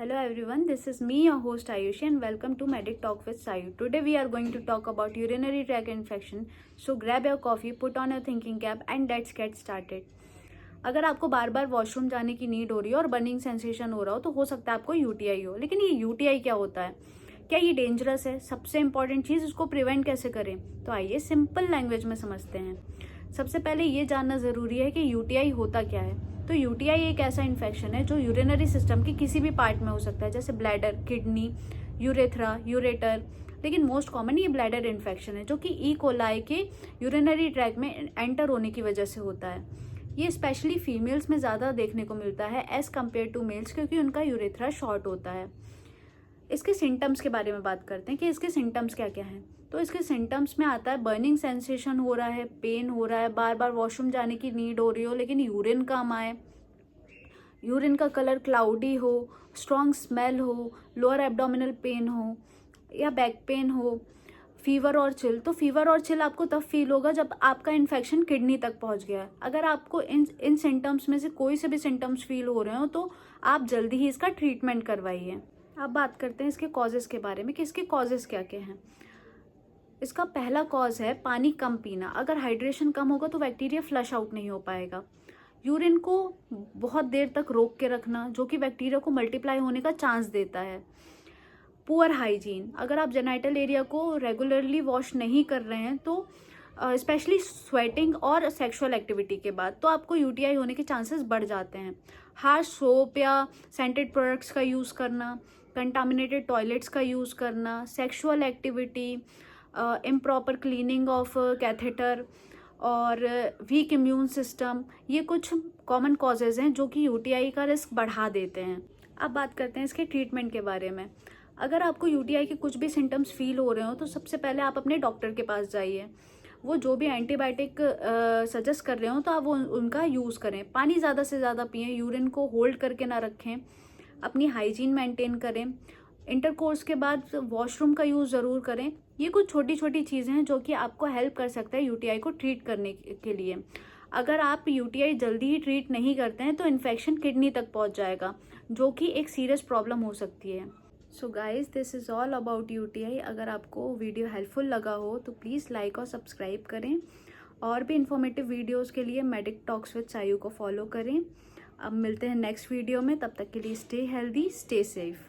Hello everyone, this is me, your host Ayushi, and welcome to Medic Talk with Sayu. Today we are going to talk about urinary tract infection. So grab your coffee, put on your thinking cap and let's get started. अगर आपको बार बार washroom जाने की need हो रही है और burning sensation हो रहा हो तो हो सकता है आपको यूटीआई हो। लेकिन ये यूटीआई क्या होता है, क्या ये डेंजरस है? सबसे इंपॉर्टेंट चीज़, इसको प्रिवेंट कैसे करें? तो आइए सिंपल लैंग्वेज में समझते हैं। सबसे पहले ये जानना ज़रूरी है कि यूटीआई होता क्या है। तो यूटीआई एक ऐसा इन्फेक्शन है जो यूरिनरी सिस्टम के किसी भी पार्ट में हो सकता है, जैसे ब्लैडर, किडनी, यूरेथ्रा, यूरेटर। लेकिन मोस्ट कॉमन ये ब्लैडर इन्फेक्शन है जो कि ई कोलाई के यूरिनरी ट्रैक में एंटर होने की वजह से होता है। ये स्पेशली फीमेल्स में ज़्यादा देखने को मिलता है एज कम्पेयर टू मेल्स, क्योंकि उनका यूरेथ्रा शॉर्ट होता है। इसके सिम्टम्स के बारे में बात करते हैं कि इसके सिम्टम्स क्या क्या हैं। तो इसके सिम्टम्स में आता है बर्निंग सेंसेशन हो रहा है, पेन हो रहा है, बार बार वॉशरूम जाने की नीड हो रही हो लेकिन यूरिन कम आए, यूरिन का कलर क्लाउडी हो, स्ट्रॉन्ग स्मेल हो, लोअर एब्डोमिनल पेन हो या बैक पेन हो, फीवर और चिल। तो फीवर और चिल आपको तब फील होगा जब आपका इन्फेक्शन किडनी तक पहुंच गया है। अगर आपको इन सिम्टम्स में से कोई से भी सिम्टम्स फील हो रहे हो तो आप जल्दी ही इसका ट्रीटमेंट करवाइए। अब बात करते हैं इसके कॉजेज़ के बारे में कि इसके कॉजेज़ क्या क्या हैं। इसका पहला कॉज है पानी कम पीना। अगर हाइड्रेशन कम होगा तो बैक्टीरिया फ्लश आउट नहीं हो पाएगा। यूरिन को बहुत देर तक रोक के रखना, जो कि बैक्टीरिया को मल्टीप्लाई होने का चांस देता है। पुअर हाइजीन, अगर आप जेनाइटल एरिया को रेगुलरली वॉश नहीं कर रहे हैं तो स्पेशली स्वेटिंग और सेक्सुअल एक्टिविटी के बाद, तो आपको यूटीआई होने के चांसेस बढ़ जाते हैं। हार्श सोप या सेंटेड प्रोडक्ट्स का यूज़ करना, कंटामिनेटेड टॉयलेट्स का यूज़ करना, sexual activity, improper cleaning of catheter और वीक इम्यून सिस्टम, ये कुछ कॉमन कॉजेज़ हैं जो कि यूटीआई का रिस्क बढ़ा देते हैं। अब बात करते हैं इसके ट्रीटमेंट के बारे में। अगर आपको यूटीआई के कुछ भी सिम्टम्स फील हो रहे हो तो सबसे पहले आप अपने डॉक्टर के पास जाइए। वो जो भी एंटीबायोटिक सजेस्ट कर रहे हो तो आप वो उनका यूज़ करें। पानी ज़्यादा से ज़्यादा पिएं, यूरिन को होल्ड करके ना रखें, अपनी हाइजीन मेंटेन करें, इंटरकोर्स के बाद वॉशरूम का यूज़ ज़रूर करें। ये कुछ छोटी छोटी चीज़ें हैं जो कि आपको हेल्प कर सकता है यूटीआई को ट्रीट करने के लिए। अगर आप यूटीआई जल्दी ही ट्रीट नहीं करते हैं तो इन्फेक्शन किडनी तक पहुंच जाएगा, जो कि एक सीरियस प्रॉब्लम हो सकती है। So guys, this is all about UTI. अगर आपको वीडियो हेल्पफुल लगा हो तो प्लीज़ लाइक और सब्सक्राइब करें। और भी इंफॉर्मेटिव वीडियोज़ के लिए मेडिक टॉक्स विद सायू को फॉलो करें। अब मिलते हैं नेक्स्ट वीडियो में, तब तक के लिए स्टे हेल्दी, स्टे सेफ।